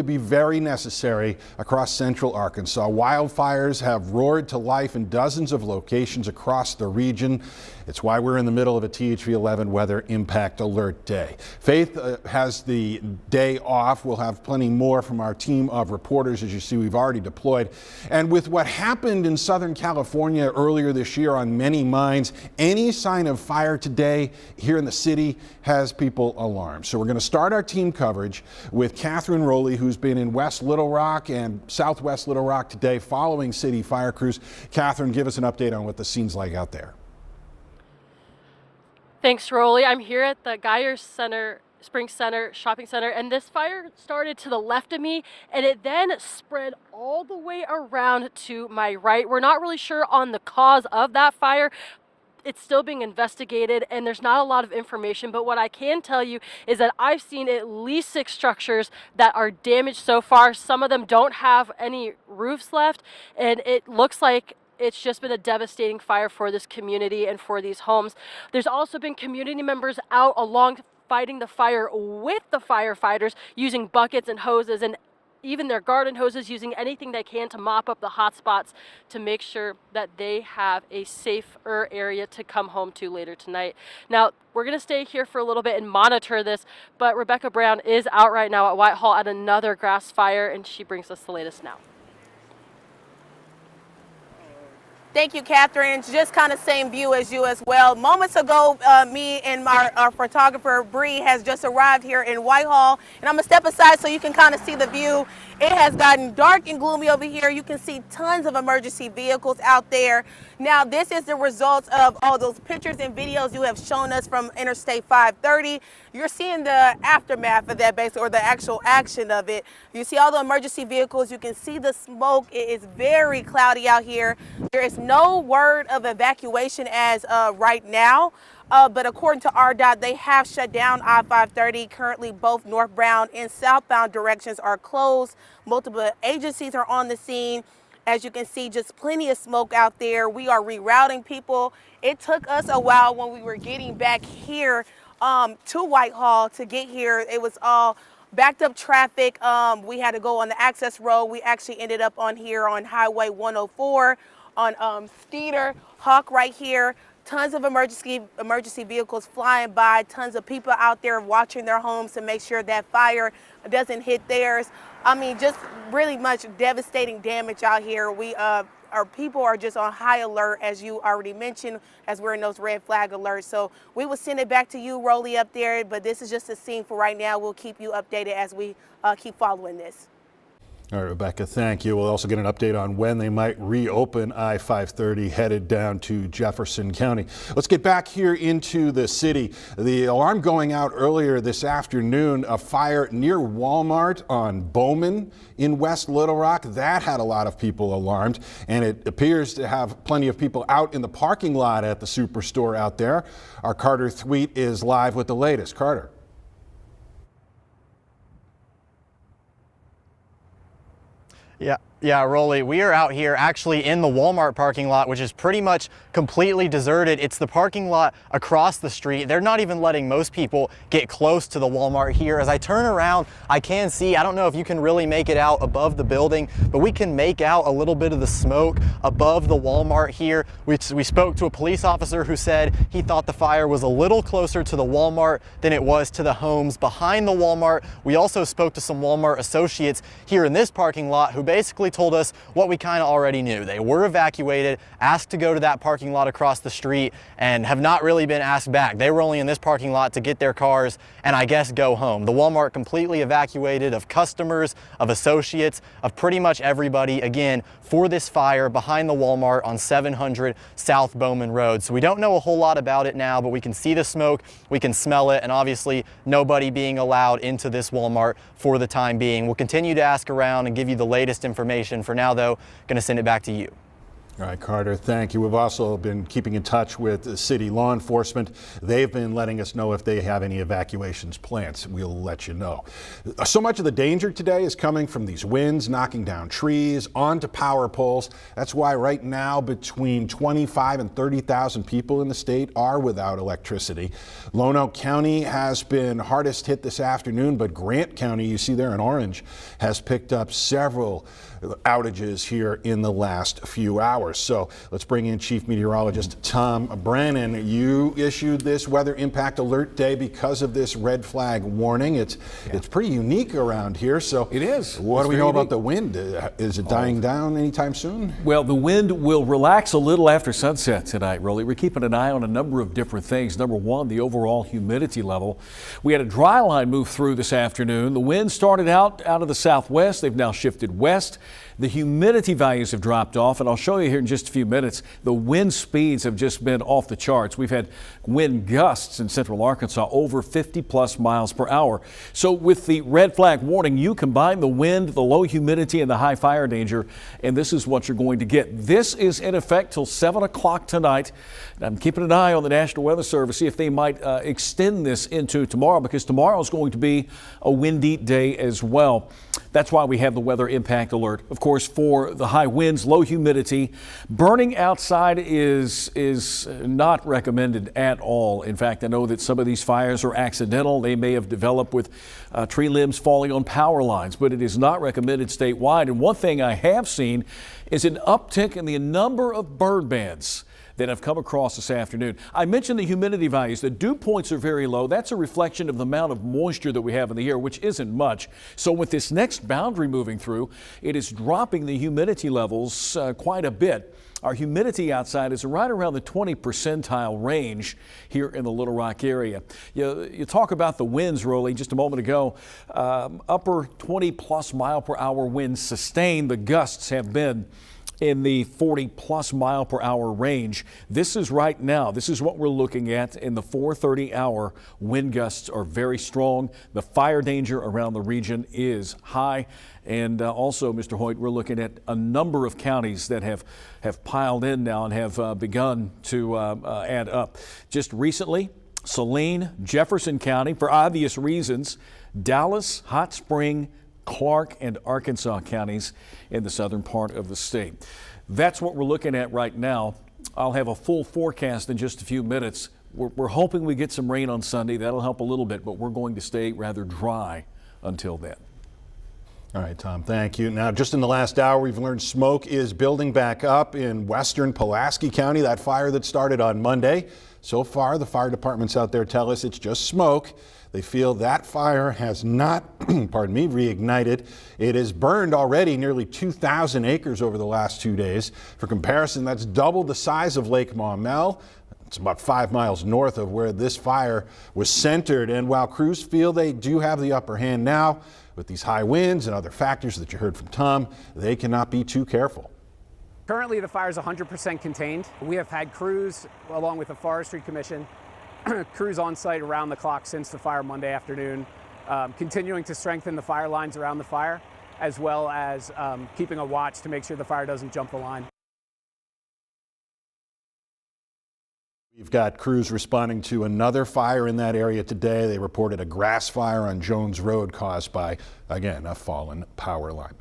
Be very necessary across central Arkansas. Wildfires have roared to life in dozens of locations across the region. It's why we're in the middle of a THV 11 weather impact alert day. Faith has the day off. We'll have plenty more from our team of reporters. As you see, we've already deployed. And with what happened in Southern California earlier this year on many minds, any sign of fire today here in the city has people alarmed. So we're going to start our team coverage with Catherine Rowley, who's been in West Little Rock and Southwest Little Rock today following city fire crews. Catherine, give us an update on what the scene's like out there. Thanks, Rolly. I'm here at the Geyers Center, Spring Center, Shopping Center, and this fire started to the left of me, and it then spread all the way around to my right. We're not really sure on the cause of that fire. It's still being investigated, and there's not a lot of information, but what I can tell you is that I've seen at least 6 structures that are damaged so far. Some of them don't have any roofs left, and it looks like it's just been a devastating fire for this community and for these homes. There's also been community members out along fighting the fire with the firefighters using buckets and hoses and even their garden hoses, using anything they can to mop up the hot spots to make sure that they have a safer area to come home to later tonight. Now, we're going to stay here for a little bit and monitor this, but Rebecca Brown is out right now at Whitehall at another grass fire, and she brings us the latest now. Thank you, Catherine. It's just kind of same view as you as well. Moments ago, me and our photographer, Bree, has just arrived here in Whitehall. And I'm going to step aside so you can kind of see the view. It has gotten dark and gloomy over here. You can see tons of emergency vehicles out there. Now, this is the results of all those pictures and videos you have shown us from Interstate 530. You're seeing the aftermath of that, basically, or the actual action of it. You see all the emergency vehicles. You can see the smoke. It is very cloudy out here. There is no word of evacuation as right now. But according to RDOT, they have shut down I-530. Currently, both northbound and southbound directions are closed. Multiple agencies are on the scene. As you can see, just plenty of smoke out there. We are rerouting people. It took us a while when we were getting back here to Whitehall to get here. It was all backed up traffic. We had to go on the access road. We actually ended up on here on Highway 104 on Skeeter, Hawk right here. Tons of emergency vehicles flying by, tons of people out there watching their homes to make sure that fire doesn't hit theirs. I mean, just really much devastating damage out here. Our people are just on high alert, as you already mentioned, as we're in those red flag alerts. So we will send it back to you, Rolly, up there, but this is just a scene for right now. We'll keep you updated as we keep following this. All right, Rebecca, thank you. We'll also get an update on when they might reopen I-530 headed down to Jefferson County. Let's get back here into the city. The alarm going out earlier this afternoon, a fire near Walmart on Bowman in West Little Rock. That had a lot of people alarmed, and it appears to have plenty of people out in the parking lot at the Superstore out there. Our Carter Thweet is live with the latest. Carter. Yeah, Rolly, we are out here actually in the Walmart parking lot, which is pretty much completely deserted. It's the parking lot across the street. They're not even letting most people get close to the Walmart here. As I turn around, I can see, I don't know if you can really make it out above the building, but we can make out a little bit of the smoke above the Walmart here. We spoke to a police officer who said he thought the fire was a little closer to the Walmart than it was to the homes behind the Walmart. We also spoke to some Walmart associates here in this parking lot who basically told us what we kind of already knew. They were evacuated, asked to go to that parking lot across the street, and have not really been asked back. They were only in this parking lot to get their cars and I guess go home. The Walmart completely evacuated of customers, of associates, of pretty much everybody, again, for this fire behind the Walmart on 700 South Bowman Road. So we don't know a whole lot about it now, but we can see the smoke, we can smell it, and obviously nobody being allowed into this Walmart for the time being. We'll continue to ask around and give you the latest information. For now, though, going to send it back to you. All right, Carter, thank you. We've also been keeping in touch with the city law enforcement. They've been letting us know if they have any evacuations plans. We'll let you know. So much of the danger today is coming from these winds, knocking down trees, onto power poles. That's why right now between 25 and 30,000 people in the state are without electricity. Lonoke County has been hardest hit this afternoon, but Grant County, you see there in orange, has picked up several outages here in the last few hours. So let's bring in Chief Meteorologist Tom Brannan. You issued this weather impact alert day because of this red flag warning. It's pretty unique around here. So it is. What do we know about the wind? Is it dying down anytime soon? Well, the wind will relax a little after sunset tonight, Rolly. We're keeping an eye on a number of different things. Number one, the overall humidity level. We had a dry line move through this afternoon. The wind started out of the southwest. They've now shifted west. The humidity values have dropped off, and I'll show you here in just a few minutes. The wind speeds have just been off the charts. We've had wind gusts in central Arkansas over 50+ miles per hour. So with the red flag warning, you combine the wind, the low humidity, and the high fire danger, and this is what you're going to get. This is in effect till 7 o'clock tonight. I'm keeping an eye on the National Weather Service, see if they might extend this into tomorrow, because tomorrow is going to be a windy day as well. That's why we have the weather impact alert. Of course, for the high winds, low humidity, burning outside is not recommended at all. In fact, I know that some of these fires are accidental. They may have developed with tree limbs falling on power lines, but it is not recommended statewide. And one thing I have seen is an uptick in the number of bird bands that I've come across this afternoon. I mentioned the humidity values. The dew points are very low. That's a reflection of the amount of moisture that we have in the air, which isn't much. So with this next boundary moving through, it is dropping the humidity levels quite a bit. Our humidity outside is right around the 20 percentile range here in the Little Rock area. You talk about the winds, Rolly, just a moment ago. Upper 20+ mile per hour winds sustained. The gusts have been in the 40+ mile per hour range. This is right now. This is what we're looking at in the 4:30 hour. Wind gusts are very strong. The fire danger around the region is high. And also, Mr. Hoyt, we're looking at a number of counties that have piled in now and have begun to add up. Just recently, Saline, Jefferson County, for obvious reasons, Dallas, Hot Spring, Clark, and Arkansas counties in the southern part of the state. That's what we're looking at right now. I'll have a full forecast in just a few minutes. We're hoping we get some rain on Sunday. That'll help a little bit, but we're going to stay rather dry until then. All right, Tom, thank you. Now, just in the last hour, we've learned smoke is building back up in western Pulaski County, that fire that started on Monday. So far, the fire departments out there tell us it's just smoke. They feel that fire has not, reignited. It has burned already nearly 2,000 acres over the last 2 days. For comparison, that's double the size of Lake Maumelle. It's about 5 miles north of where this fire was centered. And while crews feel they do have the upper hand now, with these high winds and other factors that you heard from Tom, they cannot be too careful. Currently, the fire is 100% contained. We have had crews, along with the Forestry Commission, crews on site around the clock since the fire Monday afternoon, continuing to strengthen the fire lines around the fire, as well as keeping a watch to make sure the fire doesn't jump the line. We've got crews responding to another fire in that area today. They reported a grass fire on Jones Road caused by, again, a fallen power line.